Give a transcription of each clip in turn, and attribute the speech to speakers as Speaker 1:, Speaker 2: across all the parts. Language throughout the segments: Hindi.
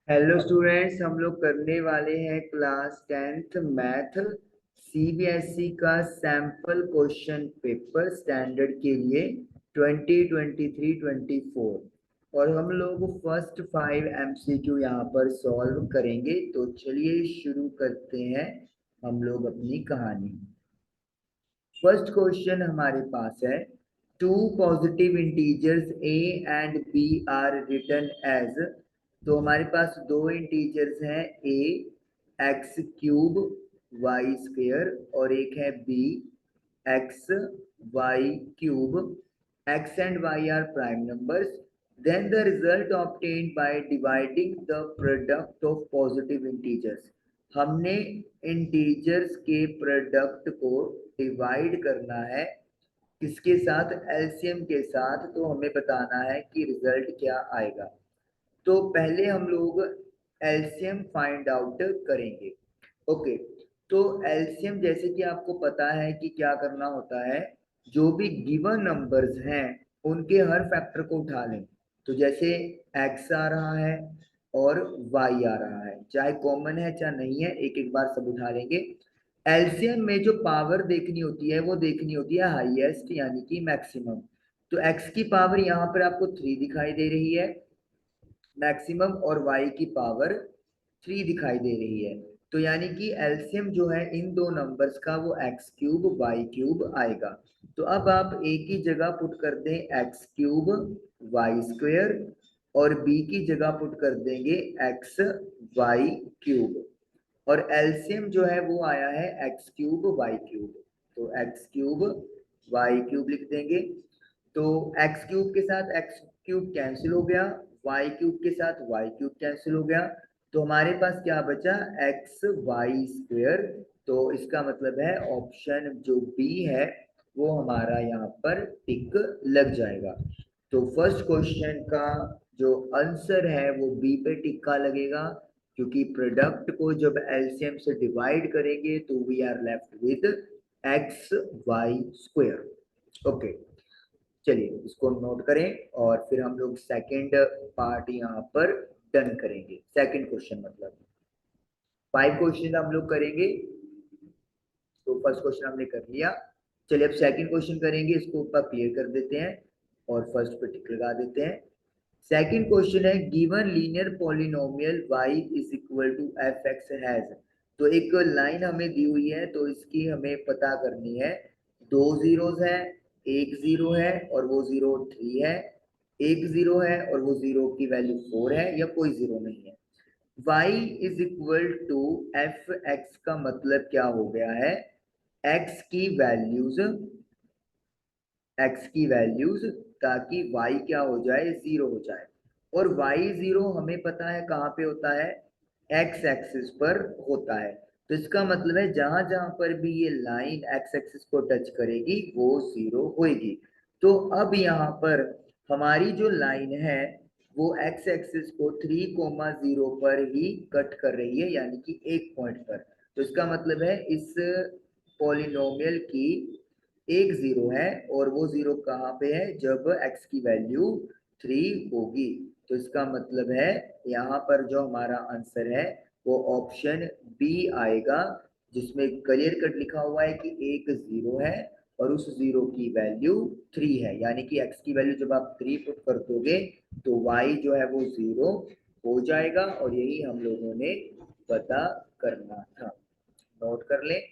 Speaker 1: हेलो स्टूडेंट्स, हम लोग करने वाले हैं क्लास 10th मैथ सीबीएसई का सैंपल क्वेश्चन पेपर स्टैंडर्ड के लिए 2023-24 और हम लोग फर्स्ट 5 एमसीक्यू यहाँ पर सॉल्व करेंगे। तो चलिए शुरू करते हैं हम लोग अपनी कहानी। फर्स्ट क्वेश्चन हमारे पास है, two positive integers A and B are written as. तो हमारे पास दो इंटीजर्स हैं, A X cube Y square और एक है B X Y cube. X and Y are prime numbers, then the result obtained by dividing the product of positive integers। हमने इंटीजर्स के प्रोडक्ट को डिवाइड करना है किसके साथ, एलसीएम के साथ। तो हमें बताना है कि रिजल्ट क्या आएगा। तो पहले हम लोग एलसीएम फाइंड आउट करेंगे। ओके, तो एलसीएम जैसे कि आपको पता है कि क्या करना होता है, जो भी गिवन नंबर्स हैं उनके हर फैक्टर को उठा लें। तो जैसे एक्स आ रहा है और वाई आ रहा है, चाहे कॉमन है चाहे नहीं है, एक एक बार सब उठा लेंगे। एलसीएम में जो पावर देखनी होती है वो देखनी होती है हाईएस्ट यानी कि मैक्सिमम। तो एक्स की पावर यहाँ पर आपको 3 दिखाई दे रही है मैक्सिमम, और y की पावर 3 दिखाई दे रही है। तो यानी कि एलसीएम जो है इन दो नंबर्स का वो एक्स क्यूब वाई क्यूब आएगा। तो अब आप a की जगह पुट कर दें एक्स क्यूब वाई स्क्वेयर और b की जगह पुट कर देंगे एक्स वाई क्यूब, और एलसीएम जो है वो आया है एक्स क्यूब वाई क्यूब। तो एक्स क्यूब वाई क्यूब लिख देंगे। तो एक्स क्यूब के साथ एक्स क्यूब कैंसिल हो गया, वाई क्यूब के साथ वाई क्यूब कैंसिल हो गया। तो हमारे पास क्या बचा, एक्स वाई स्क्वेयर। तो इसका मतलब है ऑप्शन जो बी है वो हमारा यहाँ पर टिक लग जाएगा। तो फर्स्ट क्वेश्चन का जो आंसर है वो बी पे टिक्का लगेगा, क्योंकि प्रोडक्ट को जब एलसीएम से डिवाइड करेंगे तो we are left with X Y square. Okay, चलिए इसको नोट करें और फिर हम लोग सेकंड पार्ट यहाँ पर डन करेंगे। सेकंड क्वेश्चन मतलब 5 क्वेश्चन हम लोग करेंगे। तो फर्स्ट क्वेश्चन हमने कर लिया, चलिए अब सेकंड क्वेश्चन करेंगे, इसको ऊपर क्लियर कर देते हैं और फर्स्ट पे टिक लगा देते हैं। सेकंड क्वेश्चन है, given linear polynomial y is equal to f x has. तो एक लाइन हमें दी हुई है, तो इसकी हमें पता करनी है। दो जीरोस है, एक जीरो है और वो जीरो 3 है, एक जीरो है और वो जीरो की वैल्यू 4 है, या कोई जीरो नहीं है। y is equal to f x का मतलब क्या हो गया है, x की वैल्यूज x की वैल्यूज, ताकि y क्या हो जाए, जीरो हो जाए। और y जीरो हमें पता है कहाँ पे होता है, x एक्सिस पर होता है। तो इसका मतलब है जहां जहां पर भी ये लाइन x एक्सिस को टच करेगी वो जीरो होगी। तो अब यहाँ पर हमारी जो लाइन है वो x एक्सिस को 3,0 पर ही कट कर रही है, यानी कि एक पॉइंट पर। तो इसका मतलब है इस पॉलिनोमियल की एक जीरो है, और वो जीरो कहाँ पे है, जब x की वैल्यू 3 होगी। तो इसका मतलब है यहाँ पर जो हमारा आंसर है वो ऑप्शन बी आएगा, जिसमें क्लियर कट लिखा हुआ है कि एक जीरो है और उस जीरो की वैल्यू 3 है, यानी कि x की वैल्यू जब आप 3 पुट कर दोगे तो y जो है वो जीरो हो जाएगा, और यही हम लोगों ने पता करना था। नोट कर लें,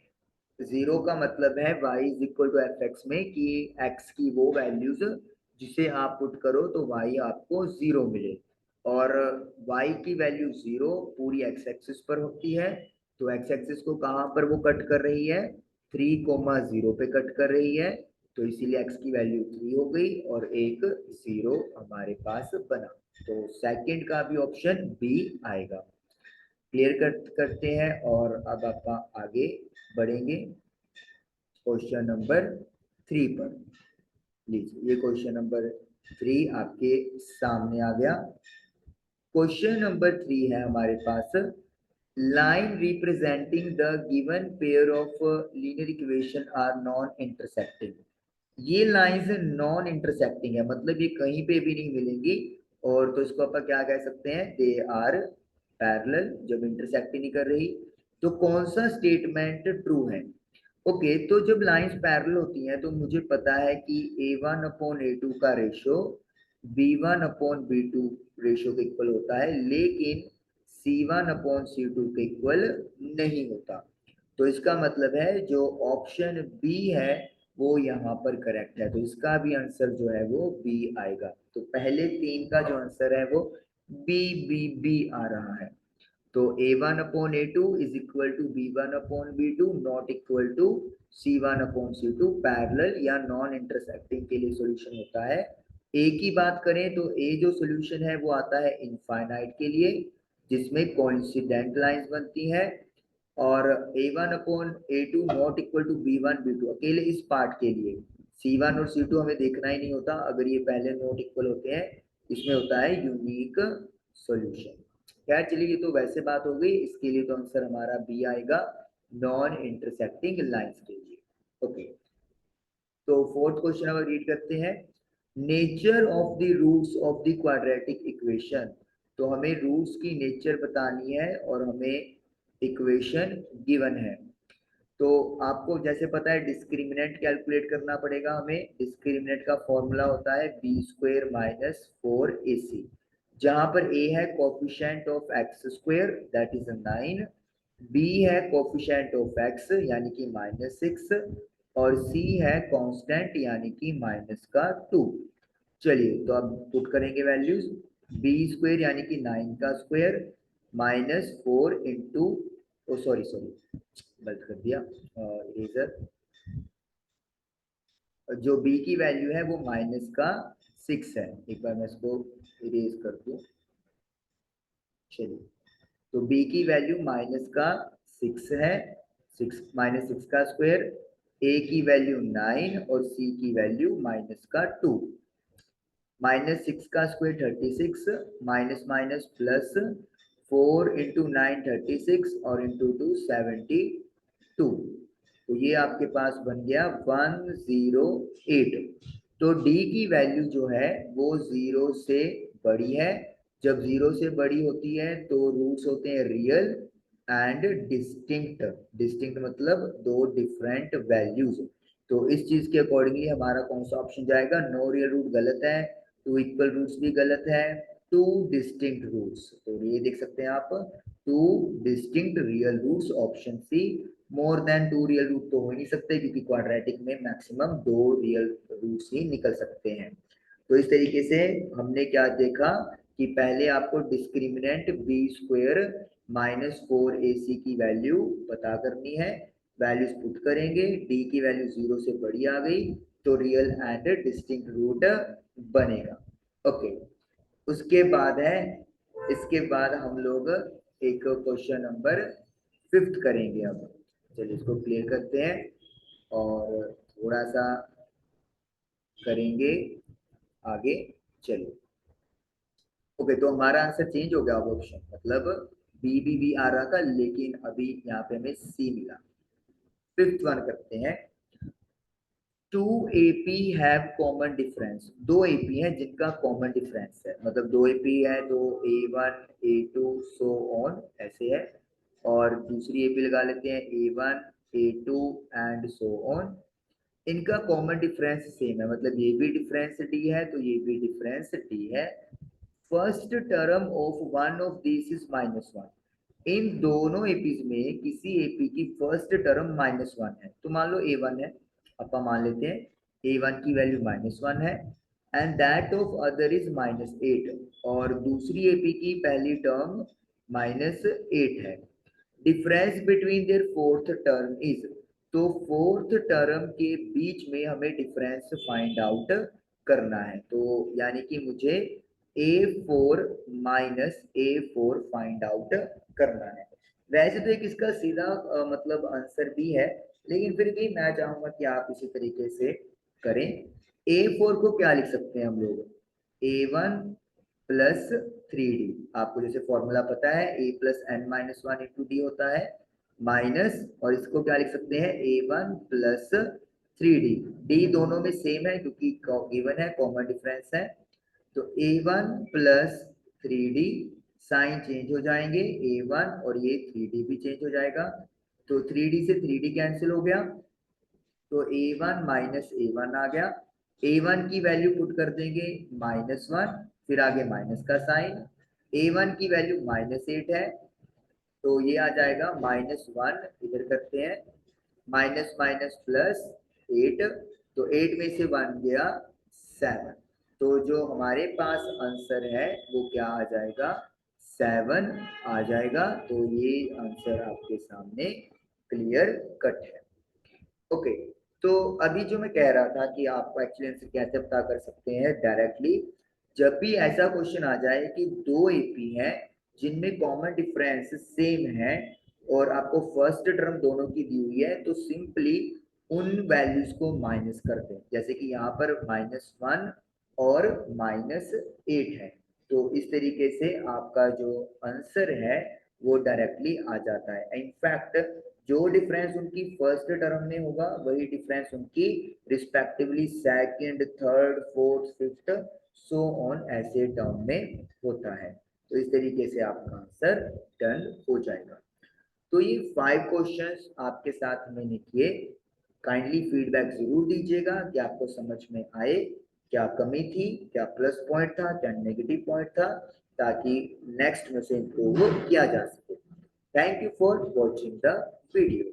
Speaker 1: जीरो का मतलब है y is equal to f x में कि x की वो वैल्यूज जिसे आप पुट करो तो y आपको जीरो मिले, और y की वैल्यू जीरो पूरी x एक्सिस पर होती है। तो x एक्सिस को कहाँ पर वो कट कर रही है, 3,0 पे कट कर रही है। तो इसीलिए x की वैल्यू 3 हो गई और एक जीरो हमारे पास बना। तो सेकंड का भी ऑप्शन बी आएगा। क्लियर करते हैं और अब आप आगे बढ़ेंगे क्वेश्चन नंबर 3 पर। लीजिए ये क्वेश्चन नंबर 3 आपके सामने आ गया। क्वेश्चन नंबर 3 है हमारे पास, line representing the given pair of linear equation are non intersecting. ये लाइंस नॉन इंटरसेक्टिंग है, मतलब ये कहीं पे भी नहीं मिलेंगी, और तो इसको अपन क्या कह सकते हैं, दे आर पैरेलल, जब इंटरसेक्ट ही नहीं कर रही। तो कौन सा स्टेटमेंट ट्रू है? ओके, तो जब लाइंस पैरेलल होती हैं तो मुझे पता है कि A1/A2 का रेशो B1/B2 रेशो के इक्वल होता है, लेकिन C1/C2 के इक्वल नहीं होता। तो इसका मतलब है जो ऑप्शन बी है वो यहाँ पर करेक्ट है, तो इसका भी आंसर जो है वो बी आएगा। तो पहले तीन का जो आंसर है वो बी बी बी आ रहा है। तो A1/A2 is equal to B1/B2 not equal to C1/C2। Parallel या नॉन इंटरसेक्टिंग के लिए सॉल्यूशन होता है। ए की बात करें तो ए जो सॉल्यूशन है वो आता है इनफाइनाइट के लिए, जिसमें कोइंसिडेंट लाइंस बनती है। और A1/A2 not equal to B1/B2 अकेले इस पार्ट के लिए। C1 और C2 हमें देखना ही नहीं होता, अगर ये पहले नॉट इक्वल होते हैं इसमें होता है यूनिक सॉल्यूशन। खैर चलिए, ये तो वैसे बात हो गई, इसके लिए तो आंसर हमारा बी आएगा, नॉन इंटरसेक्टिंग लाइंस के लिए। ओके, तो फोर्थ क्वेश्चन अब रीड करते हैं। Nature of the roots of the quadratic equation. तो हमें रूट्स की नेचर बतानी है और हमें इक्वेशन गिवन है। तो आपको जैसे पता है डिस्क्रिमिनेंट कैलकुलेट करना पड़ेगा हमें। डिस्क्रिमिनेंट का फॉर्मूला होता है b² माइनस 4ac, जहां पर a है coefficient of x² that is 9, b है कोफिशिएंट ऑफ x यानी कि -6, और c है कांस्टेंट यानी कि -2। चलिए तो अब पुट करेंगे वैल्यूज। b² यानी कि 9 का स्क्वायर -4 इंटू, ओ सॉरी सॉरी गलत कर दिया इरेजर। जो b की वैल्यू है वो -6 है। एक बार मैं इसको इरेज कर दूं। चलिए, तो b की वैल्यू -6 है, 6 का स्क्वायर, a की वैल्यू 9 और c की वैल्यू -2। -6 का square 36, minus minus plus 4 into 9 36 और इंटू 2 72। तो ये आपके पास बन गया 108। तो d की वैल्यू जो है वो 0 से बड़ी है। जब 0 से बड़ी होती है तो रूट्स होते हैं रियल एंड डिस्टिंक्ट। डिस्टिंक्ट मतलब दो डिफरेंट वैल्यूज। तो इस चीज के अकॉर्डिंगली हमारा कौन सा ऑप्शन जाएगा? नो रियल रूट गलत है, टू इक्वल रूट्स भी गलत है, टू डिस्टिंक्ट रूट्स। तो ये देख सकते हैं आप, two distinct real roots, option C. More than two real root तो हो ही नहीं सकते, क्योंकि क्वाड्रेटिक में मैक्सिमम दो रियल रूट्स ही निकल सकते हैं। तो इस तरीके से हमने क्या देखा कि पहले आपको डिस्क्रिमिनेंट b² -4ac की वैल्यू पता करनी है। वैल्यूज पुट करेंगे, d की वैल्यू 0 से बड़ी आ गई तो रियल एंड डिस्टिंक्ट रूट बनेगा। ओके, उसके बाद है, इसके बाद हम लोग एक क्वेश्चन नंबर 5 करेंगे। अब चलिए इसको क्लियर करते हैं और थोड़ा सा करेंगे आगे। चलिए, ओके, तो हमारा आंसर चेंज हो गया ऑप्शन, मतलब बी आ रहा था लेकिन अभी यहाँ पे हमें सी मिला। फिफ्थ वन करते हैं। Two AP have common difference. दो एपी हैं जिनका कॉमन डिफरेंस है, मतलब दो एपी है तो A1 A2 सो ऑन ऐसे है, और दूसरी एपी लगा लेते हैं A1 A2 and so on. इनका कॉमन डिफरेंस सेम है, मतलब ये भी डिफरेंस डी है तो ये भी डिफरेंस डी है। First term of one of this is -1। इन दोनों एपीज में किसी एपी की फर्स्ट टर्म -1 है। तो मान लो A1 है, अपन मान लेते हैं A1 की वैल्यू -1 है, and that of other is -8, और दूसरी एपी की पहली टर्म -8 है। Difference between their fourth term is. तो फोर्थ टर्म के बीच में हमें डिफरेंस फाइंड आउट करना है। तो यानी कि मुझे A4 -A4 फाइंड आउट करना है। वैसे तो एक इसका सीधा मतलब आंसर भी है, लेकिन फिर भी मैं चाहूंगा कि आप इसी तरीके से करें। A4 को क्या लिख सकते हैं हम लोग? A1 plus 3D। आपको जैसे फॉर्मूला पता है A+n-1 × D होता है, माइनस, और इसको क्या लिख सकते हैं? A1 plus 3D। D दोनों में सेम है क्योंकि गिवन है, कॉमन डिफरेंस है। तो A1 plus 3D sign change हो जाएंगे, a1 और ये 3d भी चेंज हो जाएगा, तो 3d से 3d कैंसिल हो गया, तो a1 माइनस a1 आ गया, a1 की वैल्यू पुट कर देंगे -1, फिर आगे माइनस का साइन, a1 की वैल्यू -8 है, तो ये आ जाएगा -1, इधर करते हैं, माइनस माइनस प्लस 8, तो 8 में से 1 गया 7, तो जो हमारे पास आंसर है वो क्या आ जाएगा, 7 आ जाएगा। तो ये आंसर आपके सामने क्लियर कट है। ओके, तो अभी जो मैं कह रहा था कि आप एक्चुअली आंसर कैसे पता कर सकते हैं डायरेक्टली, जब भी ऐसा क्वेश्चन आ जाए कि दो एपी हैं जिनमें कॉमन डिफरेंस सेम है और आपको फर्स्ट टर्म दोनों की दी हुई है, तो सिंपली उन वैल्यूज को माइनस कर दें, जैसे कि यहाँ पर -1 और -8 है, तो इस तरीके से आपका जो आंसर है वो डायरेक्टली आ जाता है। इनफैक्ट जो डिफरेंस उनकी फर्स्ट टर्म में होगा वही डिफरेंस उनकी respectively second, third, fourth, fifth, so on ऐसे टर्म में होता है। तो इस तरीके से आपका आंसर डन हो जाएगा। तो ये 5 क्वेश्चंस आपके साथ मैंने किए, काइंडली फीडबैक जरूर दीजिएगा कि आपको समझ में आए, क्या कमी थी, क्या प्लस पॉइंट था, क्या नेगेटिव पॉइंट था, ताकि नेक्स्ट में से इम्प्रूव किया जा सके। Thank you for watching the video.